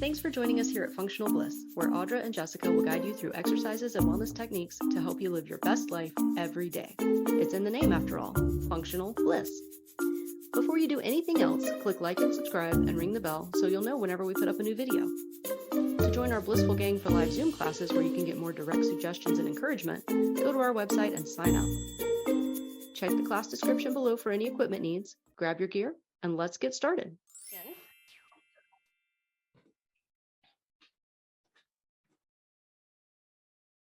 Thanks for joining us here at Functional Bliss, where Audra and Jessica will guide you through exercises and wellness techniques to help you live your best life every day. It's in the name after all, Functional Bliss. Before you do anything else, click like and subscribe and ring the bell so you'll know whenever we put up a new video. To join our Blissful Gang for live Zoom classes where you can get more direct suggestions and encouragement, go to our website and sign up. Check the class description below for any equipment needs, grab your gear, and let's get started.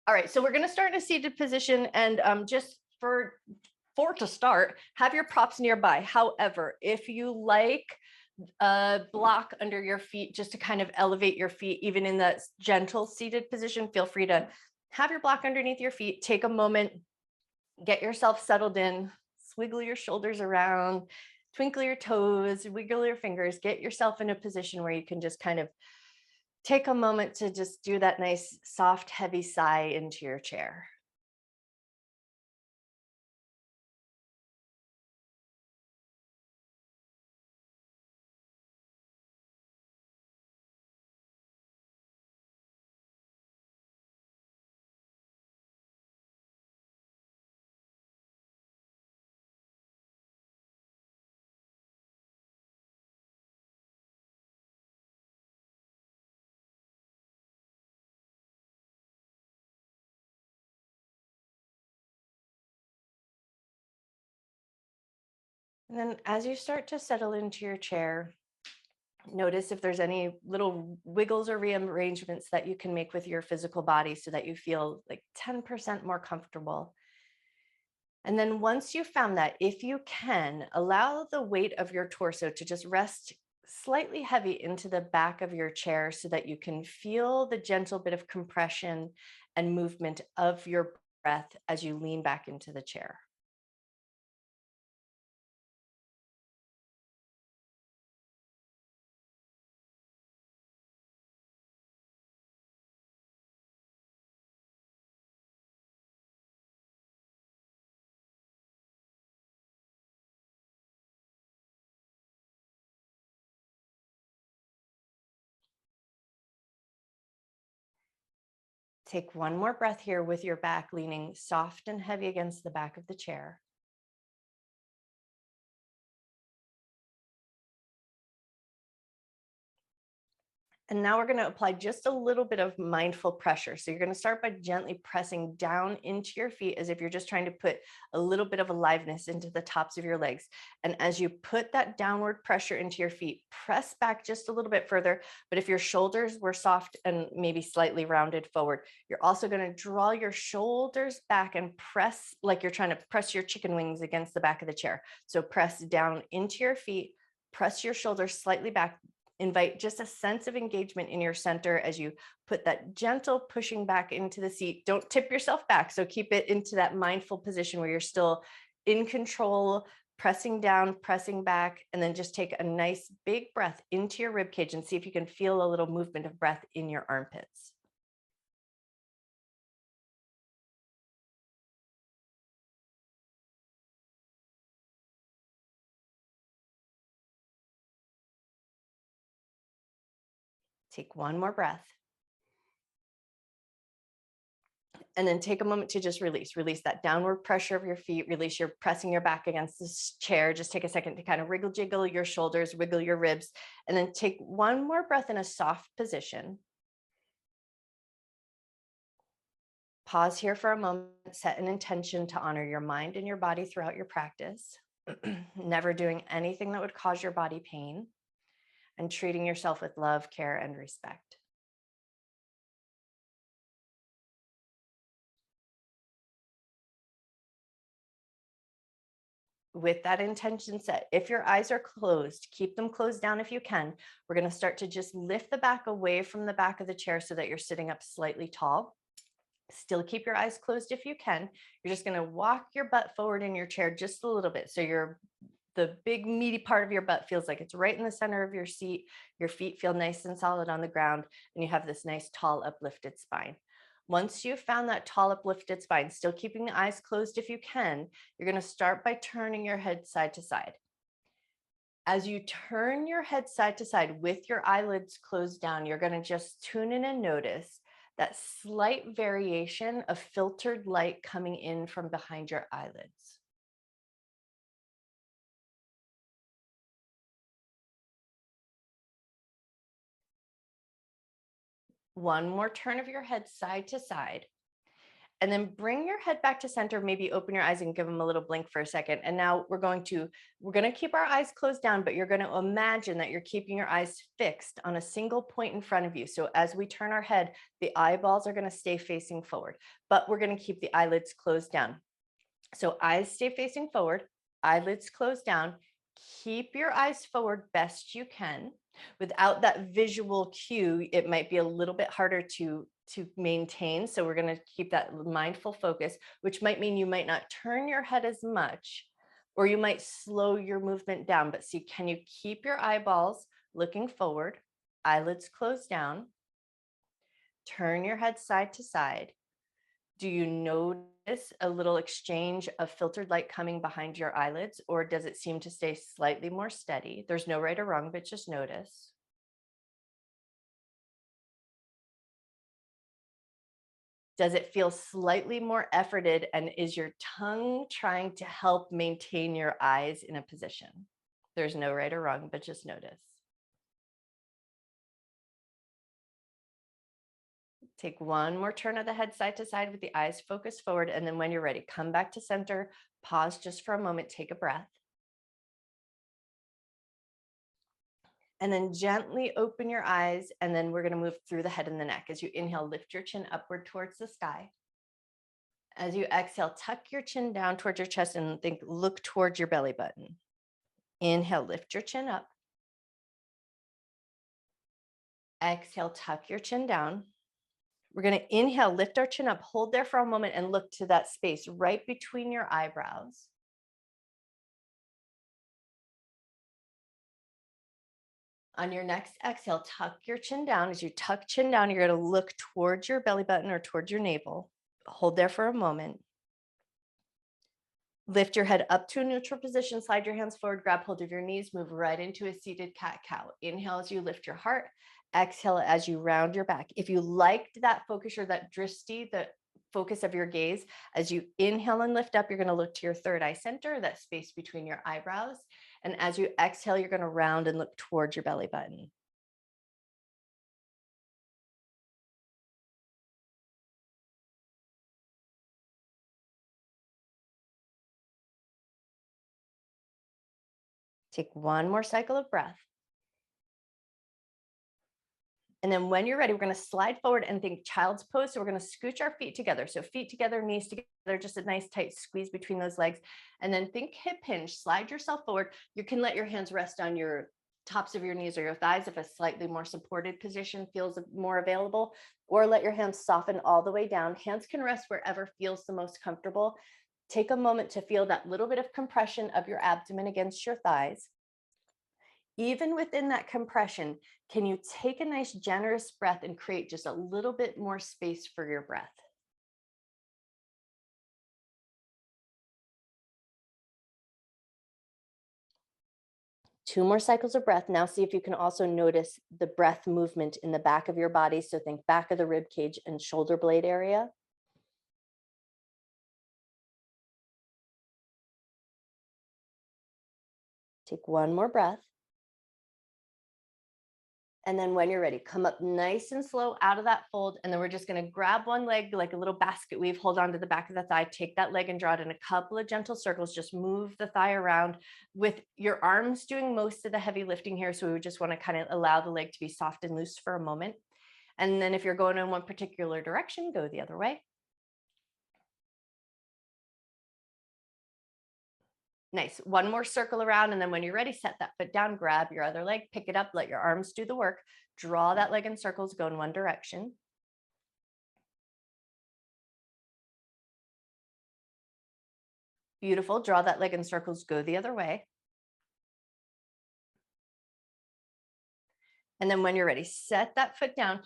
All right, so we're going to start in a seated position, and just for to start, have your props nearby. However, if you like a block under your feet just to kind of elevate your feet, even in that gentle seated position, feel free to have your block underneath your feet. Take a moment, get yourself settled in, swiggle your shoulders around, twinkle your toes, wiggle your fingers, get yourself in a position where you can just kind of take a moment to just do that nice, soft, heavy sigh into your chair. And then as you start to settle into your chair, notice if there's any little wiggles or rearrangements that you can make with your physical body so that you feel like 10% more comfortable. And then once you've found that, if you can, allow the weight of your torso to just rest slightly heavy into the back of your chair so that you can feel the gentle bit of compression and movement of your breath as you lean back into the chair. Take one more breath here with your back leaning soft and heavy against the back of the chair. And now we're going to apply just a little bit of mindful pressure. So you're going to start by gently pressing down into your feet as if you're just trying to put a little bit of aliveness into the tops of your legs. And as you put that downward pressure into your feet, press back just a little bit further. But if your shoulders were soft and maybe slightly rounded forward, you're also going to draw your shoulders back and press like you're trying to press your chicken wings against the back of the chair. So press down into your feet, press your shoulders slightly back. Invite just a sense of engagement in your center as you put that gentle pushing back into the seat. Don't tip yourself back. So keep it into that mindful position where you're still in control, pressing down, pressing back, and then just take a nice big breath into your rib cage and see if you can feel a little movement of breath in your armpits. Take one more breath. And then take a moment to just release that downward pressure of your feet, release your pressing your back against this chair. Just take a second to kind of wriggle, jiggle your shoulders, wiggle your ribs, and then take one more breath in a soft position. Pause here for a moment, set an intention to honor your mind and your body throughout your practice, never doing anything that would cause your body pain, and treating yourself with love, care, and respect. With that intention set, if your eyes are closed, keep them closed down if you can. We're going to start to just lift the back away from the back of the chair so that you're sitting up slightly tall. Still keep your eyes closed if you can. You're just going to walk your butt forward in your chair just a little bit. So the big meaty part of your butt feels like it's right in the center of your seat. Your feet feel nice and solid on the ground, and you have this nice tall uplifted spine. Once you've found that tall uplifted spine, still keeping the eyes closed if you can, you're going to start by turning your head side to side. As you turn your head side to side with your eyelids closed down, you're going to just tune in and notice that slight variation of filtered light coming in from behind your eyelids. One more turn of your head side to side. And then bring your head back to center, maybe open your eyes and give them a little blink for a second. And now we're going to keep our eyes closed down, but you're going to imagine that you're keeping your eyes fixed on a single point in front of you. So as we turn our head, the eyeballs are going to stay facing forward, but we're going to keep the eyelids closed down. So eyes stay facing forward, eyelids closed down. Keep your eyes forward best you can. Without that visual cue, it might be a little bit harder to maintain. So we're going to keep that mindful focus, which might mean you might not turn your head as much, or you might slow your movement down. But see, can you keep your eyeballs looking forward, eyelids closed down, turn your head side to side. Do you notice a little exchange of filtered light coming behind your eyelids, or does it seem to stay slightly more steady? There's no right or wrong, but just notice. Does it feel slightly more efforted, and is your tongue trying to help maintain your eyes in a position? There's no right or wrong, but just notice. Take one more turn of the head side to side with the eyes focused forward. And then when you're ready, come back to center, pause just for a moment, take a breath. And then gently open your eyes. And then we're going to move through the head and the neck. As you inhale, lift your chin upward towards the sky. As you exhale, tuck your chin down towards your chest and look towards your belly button. Inhale, lift your chin up. Exhale, tuck your chin down. We're going to inhale, lift our chin up, hold there for a moment and look to that space right between your eyebrows. On your next exhale, tuck your chin down. As you tuck chin down, you're going to look towards your belly button or towards your navel. Hold there for a moment. Lift your head up to a neutral position, slide your hands forward, grab hold of your knees, move right into a seated cat-cow. Inhale as you lift your heart, exhale as you round your back. If you liked that focus or that drishti, the focus of your gaze, as you inhale and lift up, you're going to look to your third eye center, that space between your eyebrows. And as you exhale, you're going to round and look towards your belly button. Take one more cycle of breath. And then when you're ready, we're going to slide forward and think child's pose. So we're going to scooch our feet together. So feet together, knees together, just a nice tight squeeze between those legs. And then think hip hinge, slide yourself forward. You can let your hands rest on your tops of your knees or your thighs if a slightly more supported position feels more available, or let your hands soften all the way down. Hands can rest wherever feels the most comfortable. Take a moment to feel that little bit of compression of your abdomen against your thighs. Even within that compression, can you take a nice generous breath and create just a little bit more space for your breath? Two more cycles of breath. Now see if you can also notice the breath movement in the back of your body. So think back of the rib cage and shoulder blade area. Take one more breath. And then when you're ready, come up nice and slow out of that fold. And then we're just going to grab one leg like a little basket weave, hold on to the back of the thigh, take that leg and draw it in a couple of gentle circles. Just move the thigh around with your arms doing most of the heavy lifting here. So we would just want to kind of allow the leg to be soft and loose for a moment. And then if you're going in one particular direction, go the other way. Nice. One more circle around. And then when you're ready, set that foot down, grab your other leg, pick it up, let your arms do the work. Draw that leg in circles, go in one direction. Beautiful. Draw that leg in circles, go the other way. And then when you're ready, set that foot down.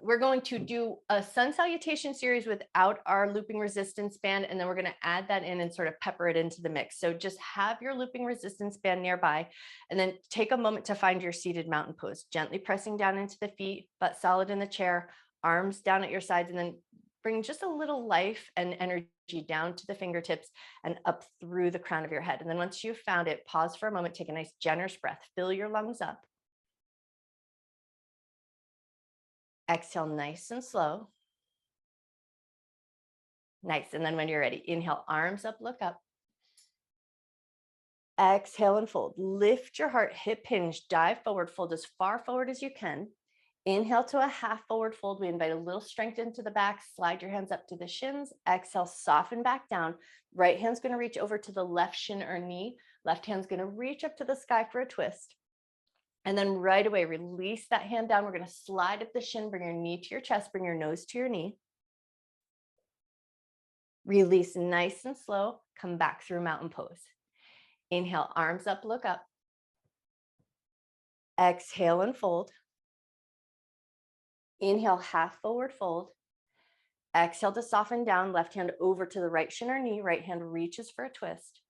We're going to do a sun salutation series without our looping resistance band, and then we're going to add that in and sort of pepper it into the mix. So just have your looping resistance band nearby, and then take a moment to find your seated mountain pose, gently pressing down into the feet, butt solid in the chair, arms down at your sides, and then bring just a little life and energy down to the fingertips and up through the crown of your head. And then once you've found it, pause for a moment, take a nice generous breath, fill your lungs up. Exhale nice and slow. Nice. And then when you're ready, inhale, arms up, look up. Exhale and fold. Lift your heart, hip hinge, dive forward, fold as far forward as you can. Inhale to a half forward fold. We invite a little strength into the back. Slide your hands up to the shins. Exhale, soften back down. Right hand's going to reach over to the left shin or knee. Left hand's going to reach up to the sky for a twist. And then right away, release that hand down. We're going to slide at the shin, bring your knee to your chest, bring your nose to your knee. Release nice and slow. Come back through mountain pose. Inhale, arms up, look up. Exhale and fold. Inhale, half forward fold. Exhale to soften down, left hand over to the right shin or knee, right hand reaches for a twist.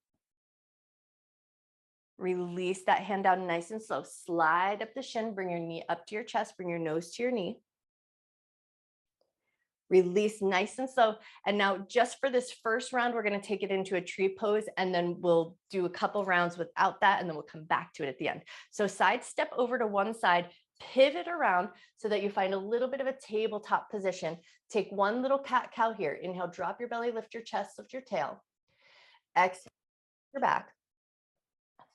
Release that hand down nice and slow. Slide up the shin, bring your knee up to your chest, bring your nose to your knee. Release nice and slow. And now just for this first round, we're going to take it into a tree pose, and then we'll do a couple rounds without that, and then we'll come back to it at the end. So side step over to one side, pivot around so that you find a little bit of a tabletop position. Take one little cat-cow here. Inhale, drop your belly, lift your chest, lift your tail. Exhale, your back.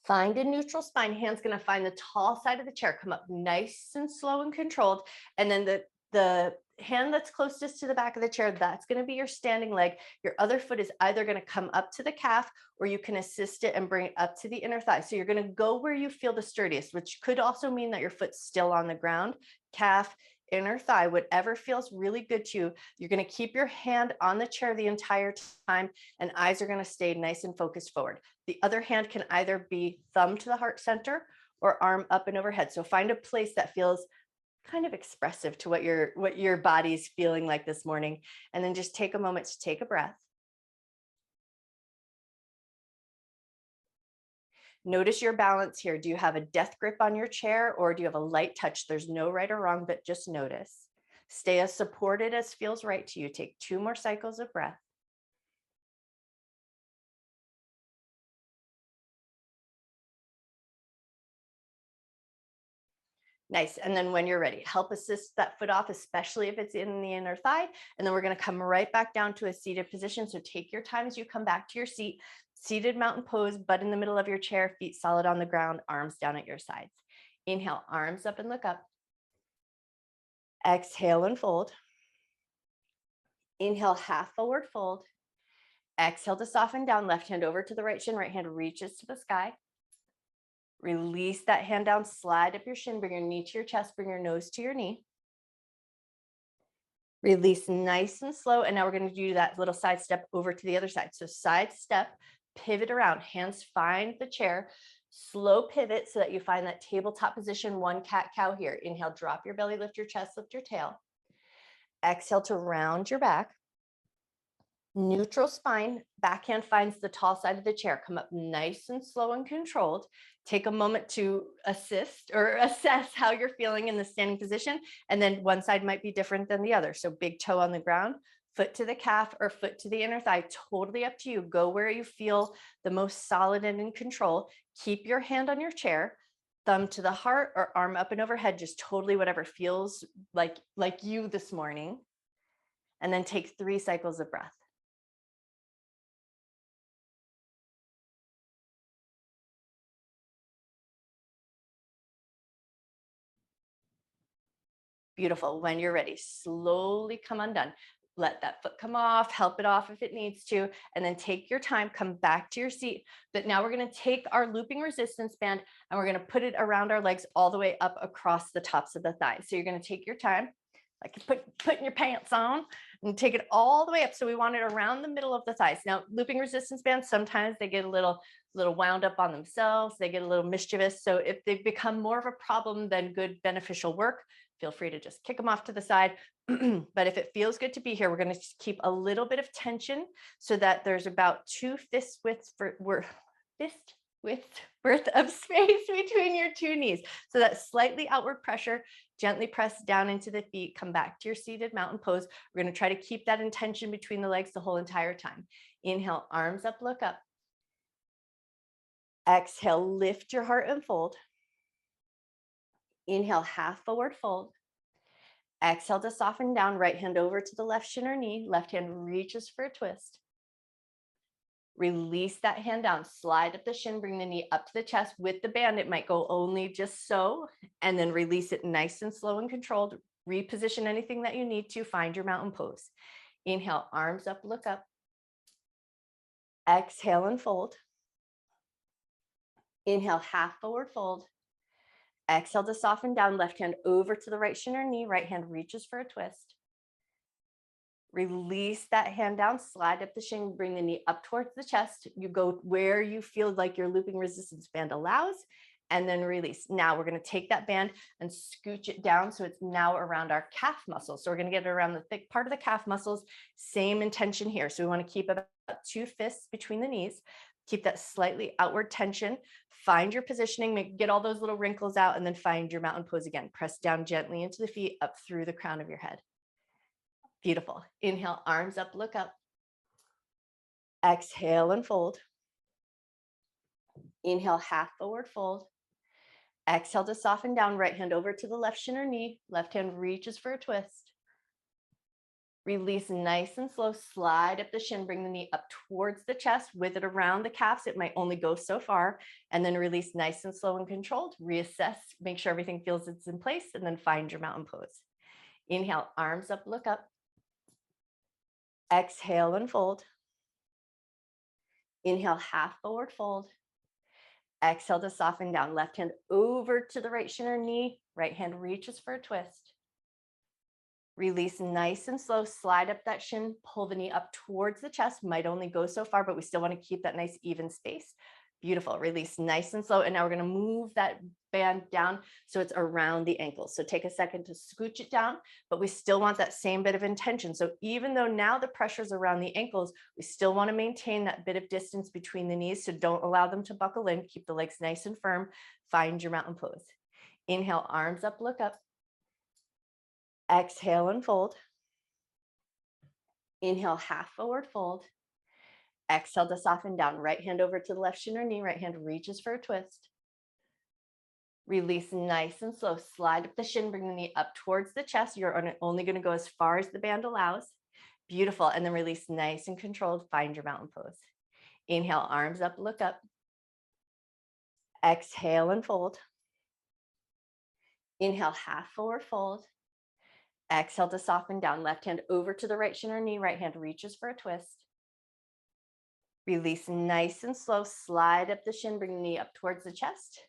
Find a neutral spine. Hand's going to find the tall side of the chair. Come up nice and slow and controlled. And then the hand that's closest to the back of the chair, that's going to be your standing leg. Your other foot is either going to come up to the calf, or you can assist it and bring it up to the inner thigh. So you're going to go where you feel the sturdiest, which could also mean that your foot's still on the ground. Calf, inner thigh, whatever feels really good to you. You're going to keep your hand on the chair the entire time, and eyes are going to stay nice and focused forward. The other hand can either be thumb to the heart center or arm up and overhead. So find a place that feels kind of expressive to what your body's feeling like this morning. And then just take a moment to take a breath. Notice your balance here. Do you have a death grip on your chair, or do you have a light touch? There's no right or wrong, but just notice. Stay as supported as feels right to you. Take 2 more cycles of breath. Nice. And then when you're ready, help assist that foot off, especially if it's in the inner thigh. And then we're going to come right back down to a seated position. So take your time as you come back to your seat. Seated mountain pose, butt in the middle of your chair, feet solid on the ground, arms down at your sides. Inhale, arms up and look up. Exhale and fold. Inhale, half forward fold. Exhale to soften down, left hand over to the right shin, right hand reaches to the sky. Release that hand down, slide up your shin, bring your knee to your chest, bring your nose to your knee. Release nice and slow. And now we're going to do that little side step over to the other side. So side step, pivot around, hands find the chair, slow pivot so that you find that tabletop position, one cat-cow here. Inhale, drop your belly, lift your chest, lift your tail. Exhale to round your back. Neutral spine, backhand finds the tall side of the chair. Come up nice and slow and controlled. Take a moment to assist or assess how you're feeling in the standing position. And then one side might be different than the other. So big toe on the ground, foot to the calf, or foot to the inner thigh, totally up to you. Go where you feel the most solid and in control. Keep your hand on your chair, thumb to the heart or arm up and overhead, just totally whatever feels like you this morning. And then take 3 cycles of breath. Beautiful. When you're ready, slowly come undone. Let that foot come off, help it off if it needs to, and then take your time, come back to your seat. But now we're going to take our looping resistance band and we're going to put it around our legs all the way up across the tops of the thighs. So you're going to take your time, like putting your pants on, and take it all the way up. So we want it around the middle of the thighs. Now, looping resistance bands, sometimes they get a little wound up on themselves. They get a little mischievous. So if they become more of a problem than good beneficial work, feel free to just kick them off to the side. But if it feels good to be here, we're going to keep a little bit of tension so that there's about 2 fist widths worth of space between your 2 knees. So that slightly outward pressure, gently press down into the feet, come back to your seated mountain pose. We're going to try to keep that intention between the legs the whole entire time. Inhale, arms up, look up. Exhale, lift your heart and fold. Inhale, half forward fold. Exhale to soften down, right hand over to the left shin or knee, left hand reaches for a twist. Release that hand down, slide up the shin, bring the knee up to the chest. With the band, it might go only just so, and then release it nice and slow and controlled. Reposition anything that you need to, find your mountain pose. Inhale, arms up, look up. Exhale and fold. Inhale, half forward fold. Exhale to soften down, left hand over to the right shin or knee, right hand reaches for a twist. Release that hand down, slide up the shin, bring the knee up towards the chest. You go where you feel like your looping resistance band allows, and then release. Now we're going to take that band and scooch it down so it's now around our calf muscles. So we're going to get it around the thick part of the calf muscles. Same intention here. So we want to keep about 2 fists between the knees. Keep that slightly outward tension. Find your positioning, get all those little wrinkles out, and then find your mountain pose again. Press down gently into the feet, up through the crown of your head. Beautiful. Inhale, arms up, look up. Exhale and fold. Inhale, half forward fold. Exhale to soften down, right hand over to the left shin or knee, left hand reaches for a twist. Release nice and slow, slide up the shin, bring the knee up towards the chest, with it around the calves. It might only go so far, and then release nice and slow and controlled. Reassess, make sure everything feels it's in place, and then find your mountain pose. Inhale, arms up, look up. Exhale and fold. Inhale, half forward fold. Exhale to soften down, left hand over to the right shin or knee, right hand reaches for a twist. Release nice and slow, slide up that shin, pull the knee up towards the chest, might only go so far, but we still want to keep that nice even space. Beautiful, release nice and slow. And now we're going to move that band down so it's around the ankles. So take a second to scooch it down, but we still want that same bit of intention. So even though now the pressure's around the ankles, we still want to maintain that bit of distance between the knees. So don't allow them to buckle in, keep the legs nice and firm, find your mountain pose. Inhale, arms up, look up. Exhale and fold. Inhale, half forward fold. Exhale to soften down, right hand over to the left shin or knee, right hand reaches for a twist. Release nice and slow, slide up the shin, bring the knee up towards the chest. You're only going to go as far as the band allows. Beautiful. And then release nice and controlled, find your mountain pose. Inhale, arms up, look up. Exhale and fold. Inhale, half forward fold. Exhale to soften down, left hand over to the right shin or knee, right hand reaches for a twist. Release nice and slow, slide up the shin, bring the knee up towards the chest.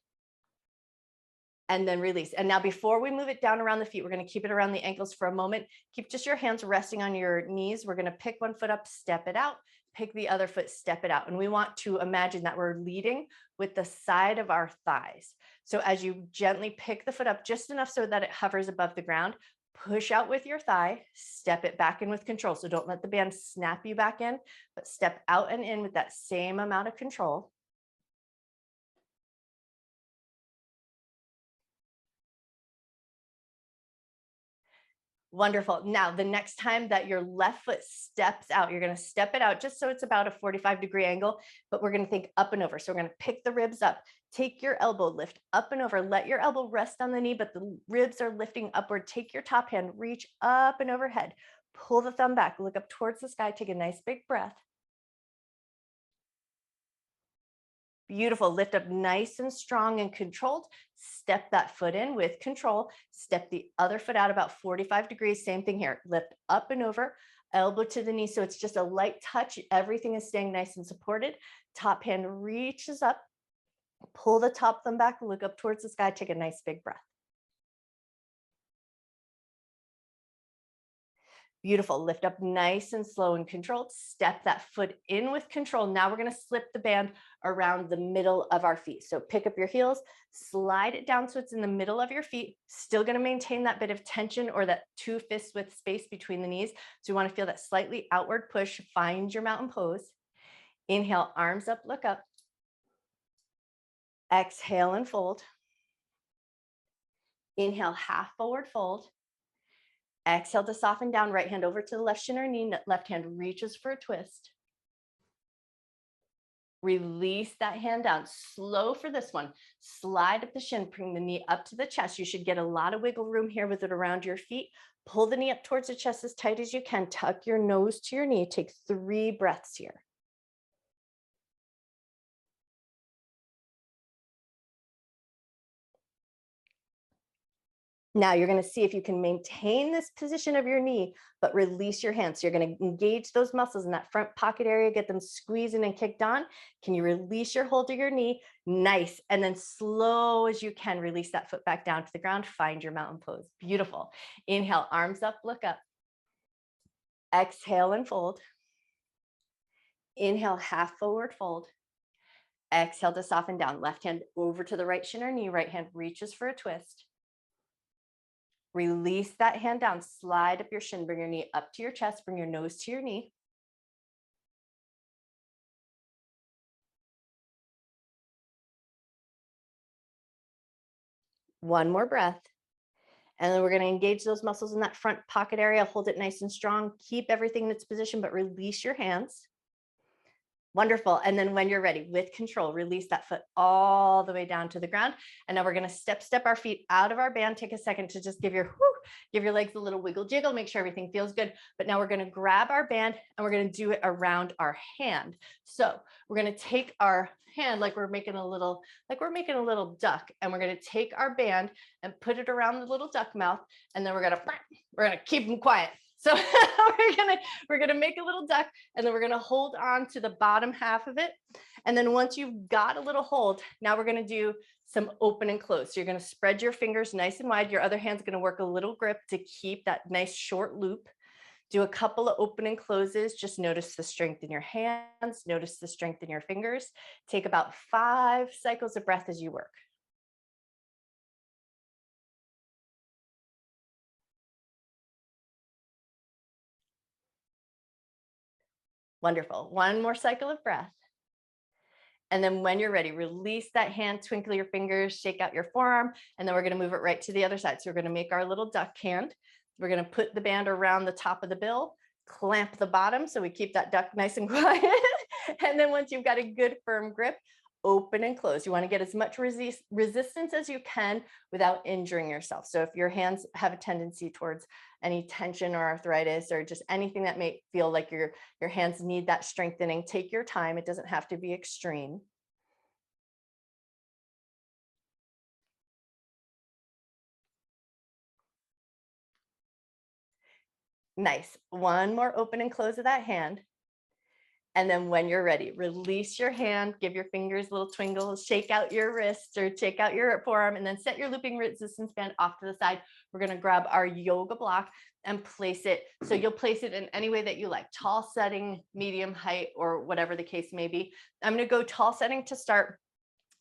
And then release. And now before we move it down around the feet, we're going to keep it around the ankles for a moment. Keep just your hands resting on your knees. We're going to pick one foot up, step it out, pick the other foot, step it out. And we want to imagine that we're leading with the side of our thighs. So as you gently pick the foot up just enough so that it hovers above the ground, push out with your thigh, step it back in with control. So don't let the band snap you back in, but step out and in with that same amount of control. Wonderful. Now, the next time that your left foot steps out, you're going to step it out just so it's about a 45-degree angle, but we're going to think up and over. So we're going to pick the ribs up, take your elbow, lift up and over, let your elbow rest on the knee, but the ribs are lifting upward. Take your top hand, reach up and overhead, pull the thumb back, look up towards the sky, take a nice big breath. Beautiful. Lift up nice and strong and controlled. Step that foot in with control. Step the other foot out about 45 degrees. Same thing here. Lift up and over, elbow to the knee. So it's just a light touch. Everything is staying nice and supported. Top hand reaches up. Pull the top thumb back. Look up towards the sky. Take a nice big breath. Beautiful. Lift up nice and slow and controlled. Step that foot in with control. Now we're going to slip the band around the middle of our feet. So pick up your heels, slide it down so it's in the middle of your feet. Still going to maintain that bit of tension or that 2 fists width space between the knees. So you want to feel that slightly outward push. Find your mountain pose. Inhale, arms up, look up. Exhale and fold. Inhale, half forward fold. Exhale to soften down, right hand over to the left shin or knee, left hand reaches for a twist. Release that hand down, slow for this one. Slide up the shin, bring the knee up to the chest. You should get a lot of wiggle room here with it around your feet. Pull the knee up towards the chest as tight as you can. Tuck your nose to your knee. Take 3 breaths here. Now you're going to see if you can maintain this position of your knee, but release your hands. So you're going to engage those muscles in that front pocket area, get them squeezing and kicked on. Can you release your hold of your knee? Nice. And then slow as you can, release that foot back down to the ground. Find your mountain pose. Beautiful. Inhale, arms up, look up. Exhale and fold. Inhale, half forward fold. Exhale to soften down. Left hand over to the right shin or knee. Right hand reaches for a twist. Release that hand down, slide up your shin, bring your knee up to your chest, bring your nose to your knee. One more breath. And then we're going to engage those muscles in that front pocket area, hold it nice and strong, keep everything in its position, but release your hands. Wonderful. And then when you're ready, with control, release that foot all the way down to the ground. And now we're going to step our feet out of our band. Take a second to just give your legs a little wiggle jiggle, make sure everything feels good. But now we're going to grab our band and we're going to do it around our hand. So we're going to take our hand like we're making a little duck, and we're going to take our band and put it around the little duck mouth, and then we're going to keep them quiet. So we're gonna make a little duck, and then we're gonna hold on to the bottom half of it. And then once you've got a little hold, now we're gonna do some open and close. So you're gonna spread your fingers nice and wide. Your other hand's gonna work a little grip to keep that nice short loop. Do a couple of open and closes. Just notice the strength in your hands, notice the strength in your fingers. Take about 5 cycles of breath as you work. Wonderful. One more cycle of breath. And then when you're ready, release that hand, twinkle your fingers, shake out your forearm, and then we're going to move it right to the other side. So we're going to make our little duck hand. We're going to put the band around the top of the bill, clamp the bottom so we keep that duck nice and quiet. And then once you've got a good firm grip, open and close. You want to get as much resistance as you can without injuring yourself. So if your hands have a tendency towards any tension or arthritis or just anything that may feel like your hands need that strengthening, take your time. It doesn't have to be extreme. Nice. One more open and close of that hand. And then when you're ready, release your hand, give your fingers a little twinkle, shake out your wrists or shake out your forearm, and then set your looping resistance band off to the side. We're going to grab our yoga block and place it. So you'll place it in any way that you like, tall setting, medium height, or whatever the case may be. I'm going to go tall setting to start.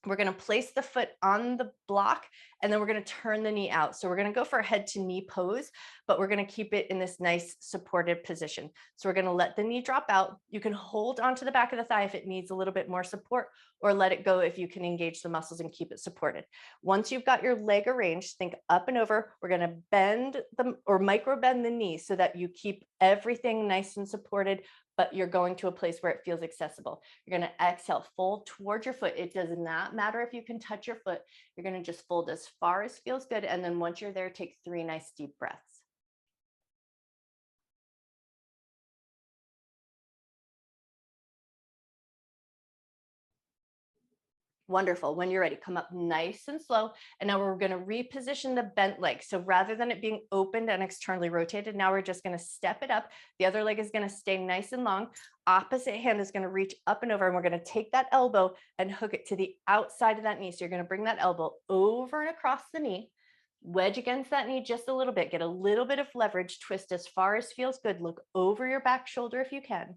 We're going to place the foot on the block, and then we're going to turn the knee out. So we're going to go for a head to knee pose, but we're going to keep it in this nice supported position. So we're going to let the knee drop out. You can hold onto the back of the thigh if it needs a little bit more support, or let it go if you can engage the muscles and keep it supported. Once you've got your leg arranged, think up and over. We're going to bend or micro bend the knee so that you keep everything nice and supported, but you're going to a place where it feels accessible. You're going to exhale, fold towards your foot. It does not matter if you can touch your foot. You're going to just fold as far as feels good. And then once you're there, take 3 nice deep breaths. Wonderful. When you're ready, come up nice and slow. And now we're going to reposition the bent leg. So rather than it being opened and externally rotated, now we're just going to step it up. The other leg is going to stay nice and long. Opposite hand is going to reach up and over, and we're going to take that elbow and hook it to the outside of that knee. So you're going to bring that elbow over and across the knee. Wedge against that knee just a little bit. Get a little bit of leverage. Twist as far as feels good. Look over your back shoulder if you can.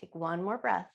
Take one more breath.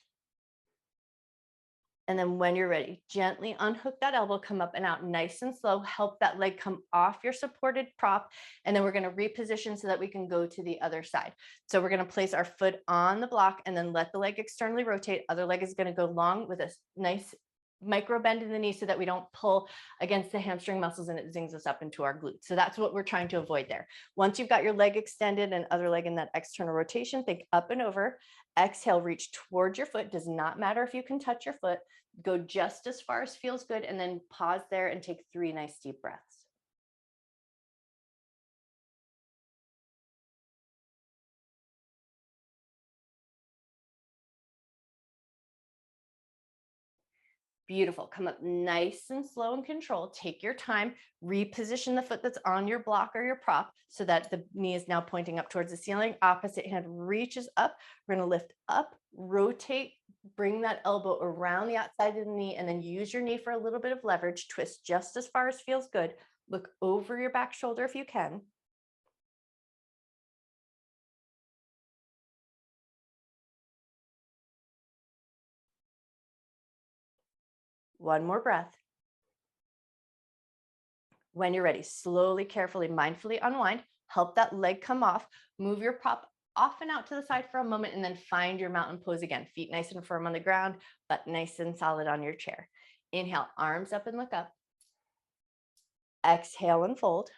And then when you're ready, gently unhook that elbow, come up and out nice and slow. Help that leg come off your supported prop. And then we're going to reposition so that we can go to the other side. So we're going to place our foot on the block and then let the leg externally rotate. Other leg is going to go long with a nice micro bend in the knee so that we don't pull against the hamstring muscles and it zings us up into our glutes. So that's what we're trying to avoid there. Once you've got your leg extended and other leg in that external rotation, think up and over. Exhale, reach towards your foot. Does not matter if you can touch your foot. Go just as far as feels good, and then pause there and take 3 nice deep breaths. Beautiful. Come up nice and slow and controlled. Take your time. Reposition the foot that's on your block or your prop so that the knee is now pointing up towards the ceiling. Opposite hand reaches up. We're going to lift up, rotate, bring that elbow around the outside of the knee, and then use your knee for a little bit of leverage. Twist just as far as feels good. Look over your back shoulder if you can. One more breath. When you're ready, slowly, carefully, mindfully unwind. Help that leg come off. Move your prop off and out to the side for a moment, and then find your mountain pose again. Feet nice and firm on the ground, but nice and solid on your chair. Inhale, arms up and look up. Exhale and fold.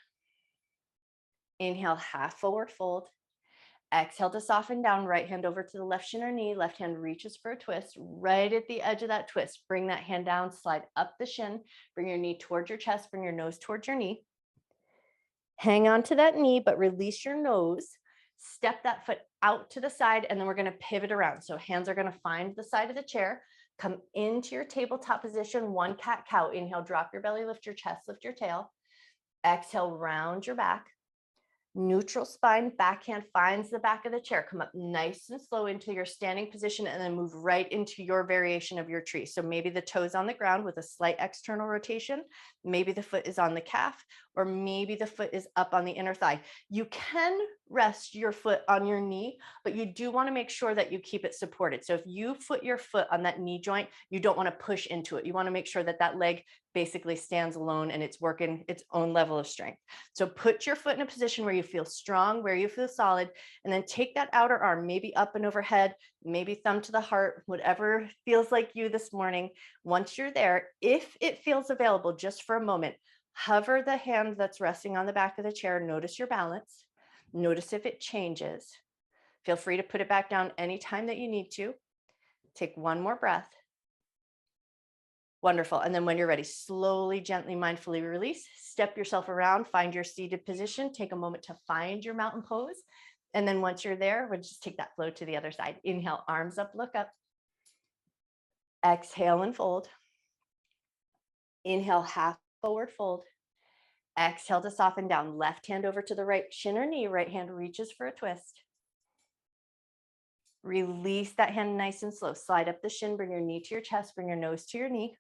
Inhale, half forward fold. Exhale to soften down, right hand over to the left shin or knee, left hand reaches for a twist. Right at the edge of that twist, bring that hand down, slide up the shin, bring your knee towards your chest, bring your nose towards your knee. Hang on to that knee, but release your nose. Step that foot out to the side, and then we're going to pivot around. So hands are going to find the side of the chair. Come into your tabletop position, 1 cat-cow. Inhale, drop your belly, lift your chest, lift your tail. Exhale, round your back. Neutral spine, backhand finds the back of the chair. Come up nice and slow into your standing position and then move right into your variation of your tree. So maybe the toes on the ground with a slight external rotation. Maybe the foot is on the calf, or maybe the foot is up on the inner thigh. You can rest your foot on your knee, but you do want to make sure that you keep it supported. So if you put your foot on that knee joint, you don't want to push into it. You want to make sure that that leg basically stands alone and it's working its own level of strength. So put your foot in a position where you feel strong, where you feel solid, and then take that outer arm, maybe up and overhead, maybe thumb to the heart, whatever feels like you this morning. Once you're there, if it feels available, just for a moment, hover the hand that's resting on the back of the chair. Notice your balance. Notice if it changes. Feel free to put it back down anytime that you need to. Take one more breath. Wonderful. And then when you're ready, slowly, gently, mindfully release. Step yourself around, find your seated position. Take a moment to find your mountain pose. And then once you're there, we'll just take that flow to the other side. Inhale, arms up, look up. Exhale and fold. Inhale, half forward fold. Exhale to soften down. Left hand over to the right shin or knee. Right hand reaches for a twist. Release that hand nice and slow. Slide up the shin, bring your knee to your chest, bring your nose to your knee.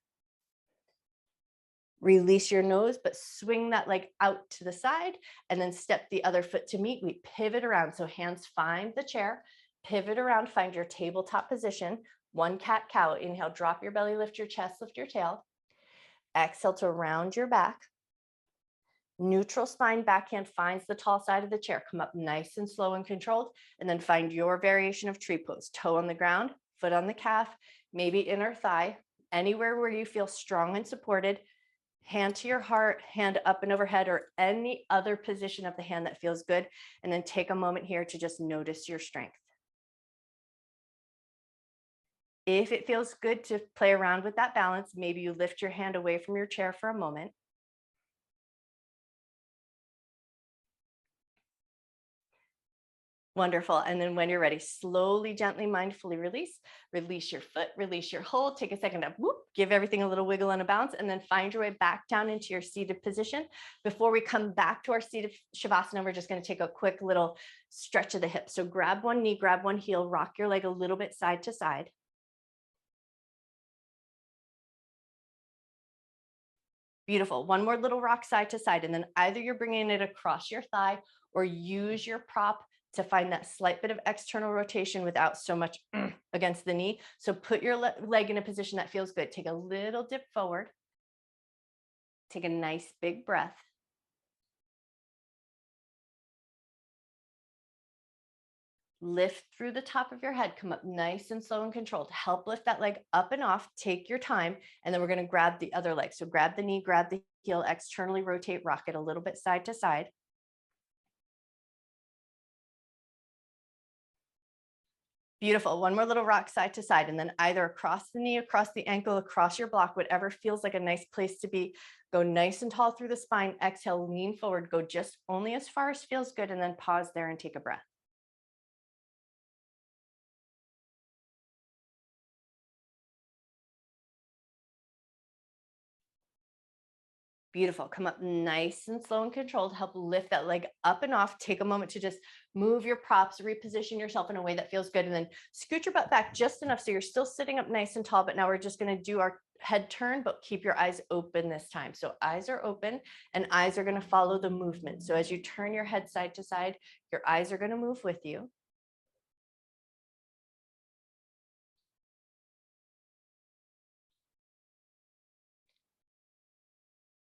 Release your nose, but swing that leg out to the side and then step the other foot to meet. We pivot around. So hands find the chair, pivot around, find your tabletop position. 1 cat-cow. Inhale, drop your belly, lift your chest, lift your tail. Exhale to round your back. Neutral spine, backhand finds the tall side of the chair. Come up nice and slow and controlled, and then find your variation of tree pose. Toe on the ground, foot on the calf, maybe inner thigh, anywhere where you feel strong and supported. Hand to your heart, hand up and overhead, or any other position of the hand that feels good. And then take a moment here to just notice your strength. If it feels good to play around with that balance, maybe you lift your hand away from your chair for a moment. Wonderful. And then when you're ready, slowly, gently, mindfully release. Release your foot, release your hold. Take a second to whoop, give everything a little wiggle and a bounce, and then find your way back down into your seated position. Before we come back to our seated Shavasana, we're just going to take a quick little stretch of the hips. So grab one knee, grab one heel, rock your leg a little bit side to side. Beautiful. One more little rock side to side, and then either you're bringing it across your thigh or use your prop to find that slight bit of external rotation without so much against the knee. So put your leg in a position that feels good. Take a little dip forward. Take a nice big breath. Lift through the top of your head, come up nice and slow and controlled. Help lift that leg up and off, take your time, and then we're going to grab the other leg. So grab the knee, grab the heel, externally rotate, rock it a little bit side to side. Beautiful. One more little rock side to side, and then either across the knee, across the ankle, across your block, whatever feels like a nice place to be. Go nice and tall through the spine. Exhale, lean forward, go just only as far as feels good, and then pause there and take a breath. Beautiful. Come up nice and slow and controlled. Help lift that leg up and off. Take a moment to just move your props, reposition yourself in a way that feels good, and then scoot your butt back just enough so you're still sitting up nice and tall. But now we're just going to do our head turn, but keep your eyes open this time. So eyes are open and eyes are going to follow the movement. So as you turn your head side to side, your eyes are going to move with you.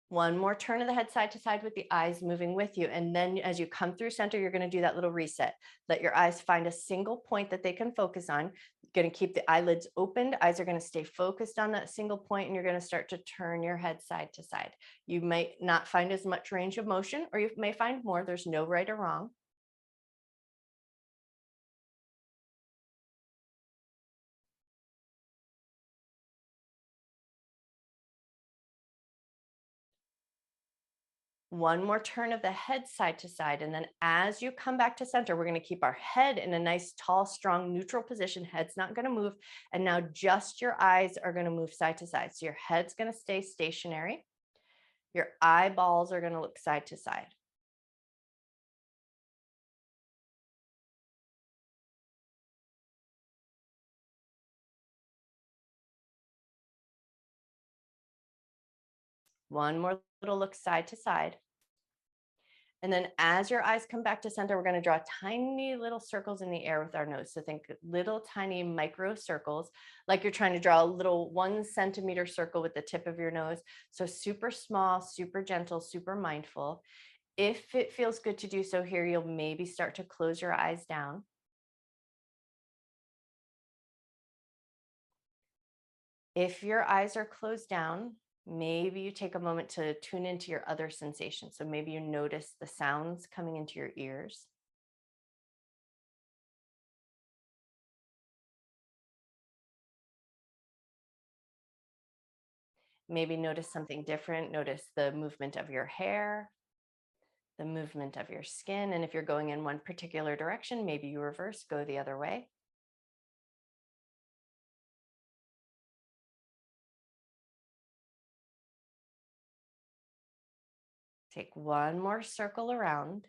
One more turn of the head side to side with the eyes moving with you. And then as you come through center, you're going to do that little reset. Let your eyes find a single point that they can focus on. You're going to keep the eyelids opened. Eyes are going to stay focused on that single point, and you're going to start to turn your head side to side. You might not find as much range of motion, or you may find more. There's no right or wrong. One more turn of the head side to side. And then as you come back to center, we're going to keep our head in a nice, tall, strong, neutral position. Head's not going to move. And now just your eyes are going to move side to side. So your head's going to stay stationary. Your eyeballs are going to look side to side. One more little look side to side. And then as your eyes come back to center, we're going to draw tiny little circles in the air with our nose. So think little tiny micro circles, like you're trying to draw a little 1 centimeter circle with the tip of your nose. So super small, super gentle, super mindful. If it feels good to do so here, you'll maybe start to close your eyes down. If your eyes are closed down, maybe you take a moment to tune into your other sensations. So maybe you notice the sounds coming into your ears. Maybe notice something different. Notice the movement of your hair, the movement of your skin. And if you're going in one particular direction, maybe you reverse, go the other way. Take one more circle around.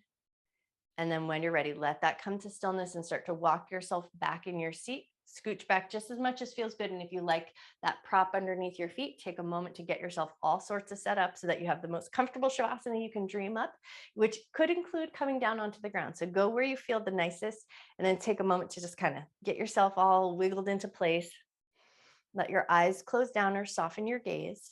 And then when you're ready, let that come to stillness and start to walk yourself back in your seat. Scooch back just as much as feels good. And if you like that prop underneath your feet, take a moment to get yourself all sorts of set up so that you have the most comfortable Shavasana you can dream up, which could include coming down onto the ground. So go where you feel the nicest, and then take a moment to just kind of get yourself all wiggled into place. Let your eyes close down or soften your gaze.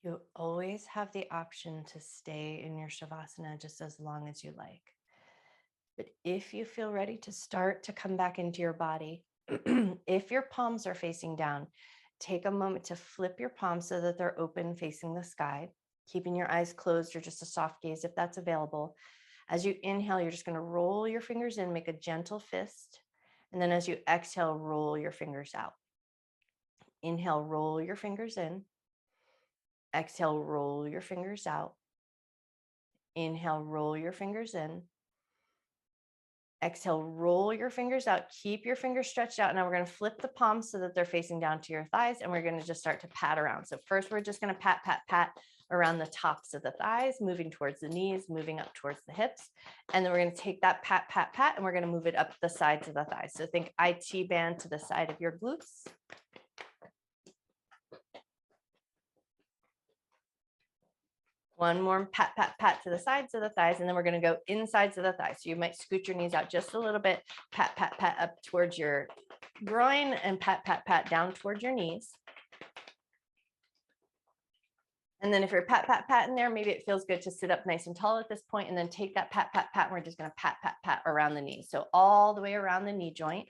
You always have the option to stay in your Shavasana just as long as you like. But if you feel ready to start to come back into your body, if your palms are facing down, take a moment to flip your palms so that they're open facing the sky, keeping your eyes closed or just a soft gaze if that's available. As you inhale, you're just going to roll your fingers in, make a gentle fist. And then as you exhale, roll your fingers out. Inhale, roll your fingers in. Exhale, roll your fingers out. Inhale, roll your fingers in. Exhale, roll your fingers out. Keep your fingers stretched out. Now we're going to flip the palms so that they're facing down to your thighs, and we're going to just start to pat around. So first, we're just going to pat, pat, pat around the tops of the thighs, moving towards the knees, moving up towards the hips. And then we're going to take that pat, pat, pat, and we're going to move it up the sides of the thighs. So think IT band to the side of your glutes. One more pat, pat, pat to the sides of the thighs, and then we're going to go insides of the thighs. So you might scoot your knees out just a little bit, pat, pat, pat up towards your groin, and pat, pat, pat down towards your knees. And then if you're pat, pat, pat in there, maybe it feels good to sit up nice and tall at this point, and then take that pat, pat, pat, and we're just going to pat, pat, pat around the knees. So all the way around the knee joint.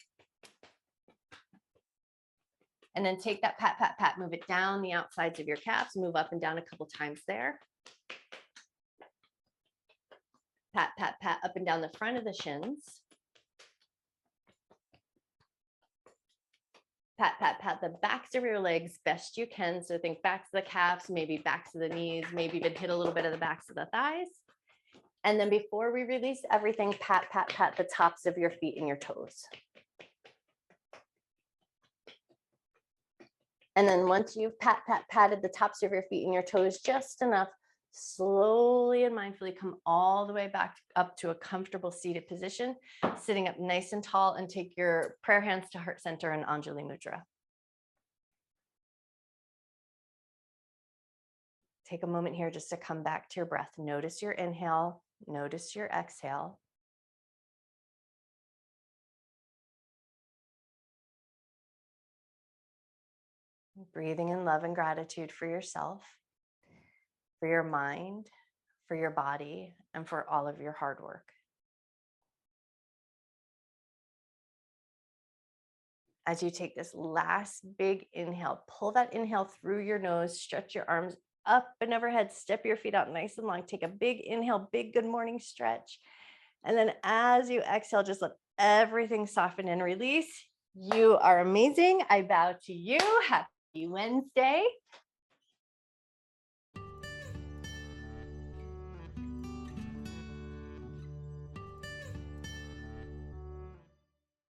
And then take that pat, pat, pat, move it down the outsides of your calves, move up and down a couple times there. Pat, pat, pat up and down the front of the shins. Pat, pat, pat the backs of your legs best you can. So think backs of the calves, maybe backs of the knees, maybe even hit a little bit of the backs of the thighs. And then before we release everything, pat, pat, pat the tops of your feet and your toes. And then once you've pat, pat, patted the tops of your feet and your toes just enough, slowly and mindfully come all the way back up to a comfortable seated position, sitting up nice and tall, and take your prayer hands to heart center and Anjali Mudra. Take a moment here just to come back to your breath. Notice your inhale, notice your exhale. Breathing in love and gratitude for yourself, for your mind, for your body, and for all of your hard work. As you take this last big inhale, pull that inhale through your nose, stretch your arms up and overhead, step your feet out nice and long. Take a big inhale, big good morning stretch. And then as you exhale, just let everything soften and release. You are amazing. I bow to you. Happy Wednesday.